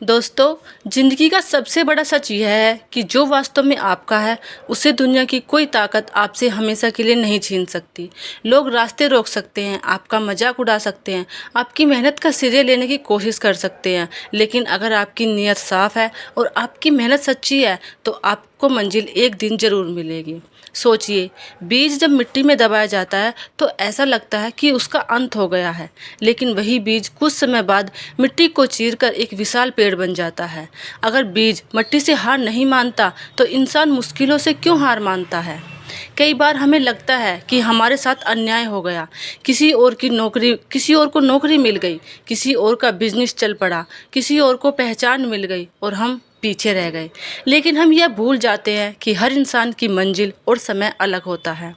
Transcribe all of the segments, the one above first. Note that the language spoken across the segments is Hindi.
दोस्तों, ज़िंदगी का सबसे बड़ा सच यह है कि जो वास्तव में आपका है उसे दुनिया की कोई ताकत आपसे हमेशा के लिए नहीं छीन सकती। लोग रास्ते रोक सकते हैं, आपका मजाक उड़ा सकते हैं, आपकी मेहनत का सिरे लेने की कोशिश कर सकते हैं, लेकिन अगर आपकी नीयत साफ़ है और आपकी मेहनत सच्ची है तो आपको मंजिल एक दिन ज़रूर मिलेगी। सोचिए, बीज जब मिट्टी में दबाया जाता है तो ऐसा लगता है कि उसका अंत हो गया है, लेकिन वही बीज कुछ समय बाद मिट्टी को चीरकर एक विशाल पेड़ बन जाता है। अगर बीज मिट्टी से हार नहीं मानता तो इंसान मुश्किलों से क्यों हार मानता है? कई बार हमें लगता है कि हमारे साथ अन्याय हो गया, किसी और को नौकरी मिल गई, किसी और का बिजनेस चल पड़ा, किसी और को पहचान मिल गई और हम पीछे रह गए। लेकिन हम यह भूल जाते हैं कि हर इंसान की मंजिल और समय अलग होता है।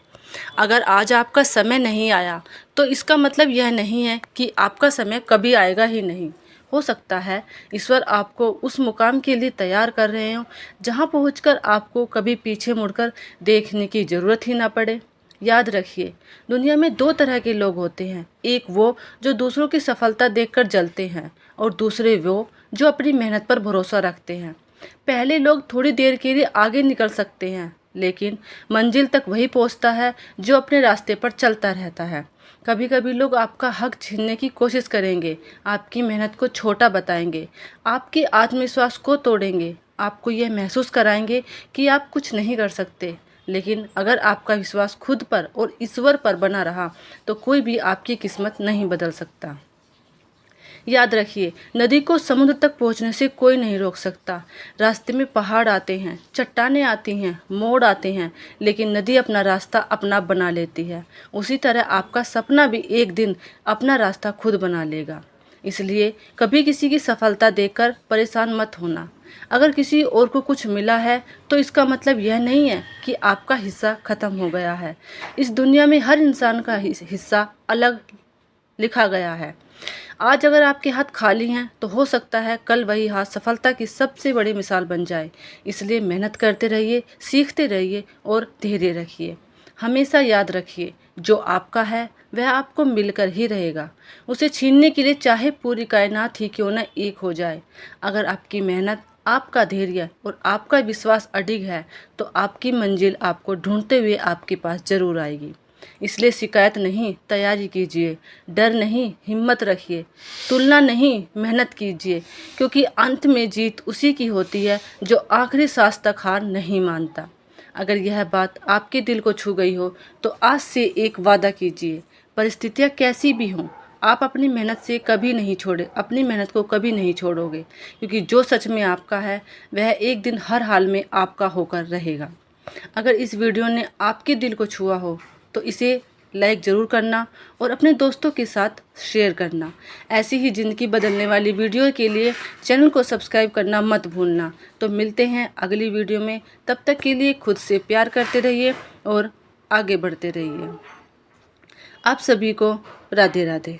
अगर आज आपका समय नहीं आया तो इसका मतलब यह नहीं है कि आपका समय कभी आएगा ही नहीं। हो सकता है ईश्वर आपको उस मुकाम के लिए तैयार कर रहे हों जहां पहुंचकर आपको कभी पीछे मुड़कर देखने की ज़रूरत ही ना पड़े। याद रखिए, दुनिया में दो तरह के लोग होते हैं। एक वो जो दूसरों की सफलता देखकर जलते हैं और दूसरे वो जो अपनी मेहनत पर भरोसा रखते हैं। पहले लोग थोड़ी देर के लिए आगे निकल सकते हैं, लेकिन मंजिल तक वही पहुंचता है जो अपने रास्ते पर चलता रहता है। कभी कभी लोग आपका हक छीनने की कोशिश करेंगे, आपकी मेहनत को छोटा बताएंगे, आपके आत्मविश्वास को तोड़ेंगे, आपको यह महसूस कराएंगे कि आप कुछ नहीं कर सकते। लेकिन अगर आपका विश्वास खुद पर और ईश्वर पर बना रहा तो कोई भी आपकी किस्मत नहीं बदल सकता। याद रखिए, नदी को समुद्र तक पहुंचने से कोई नहीं रोक सकता। रास्ते में पहाड़ आते हैं, चट्टानें आती हैं, मोड़ आते हैं, लेकिन नदी अपना रास्ता अपना बना लेती है। उसी तरह आपका सपना भी एक दिन अपना रास्ता खुद बना लेगा। इसलिए कभी किसी की सफलता देखकर परेशान मत होना। अगर किसी और को कुछ मिला है तो इसका मतलब यह नहीं है कि आपका हिस्सा खत्म हो गया है। इस दुनिया में हर इंसान का हिस्सा अलग लिखा गया है। आज अगर आपके हाथ खाली हैं तो हो सकता है कल वही हाथ सफलता की सबसे बड़ी मिसाल बन जाए। इसलिए मेहनत करते रहिए, सीखते रहिए और धैर्य रखिए। हमेशा याद रखिए, जो आपका है वह आपको मिलकर ही रहेगा। उसे छीनने के लिए चाहे पूरी कायनात ही क्यों न एक हो जाए। अगर आपकी मेहनत, आपका धैर्य और आपका विश्वास अडिग है तो आपकी मंजिल आपको ढूंढते हुए आपके पास जरूर आएगी। इसलिए शिकायत नहीं, तैयारी कीजिए, डर नहीं, हिम्मत रखिए, तुलना नहीं, मेहनत कीजिए, क्योंकि अंत में जीत उसी की होती है जो आखिरी सांस तक हार नहीं मानता। अगर यह बात आपके दिल को छू गई हो तो आज से एक वादा कीजिए, परिस्थितियाँ कैसी भी हों आप अपनी मेहनत से कभी नहीं छोड़े, अपनी मेहनत को कभी नहीं छोड़ोगे, क्योंकि जो सच में आपका है वह एक दिन हर हाल में आपका होकर रहेगा। अगर इस वीडियो ने आपके दिल को छुआ हो तो इसे लाइक ज़रूर करना और अपने दोस्तों के साथ शेयर करना। ऐसी ही ज़िंदगी बदलने वाली वीडियो के लिए चैनल को सब्सक्राइब करना मत भूलना। तो मिलते हैं अगली वीडियो में, तब तक के लिए खुद से प्यार करते रहिए और आगे बढ़ते रहिए। आप सभी को राधे राधे।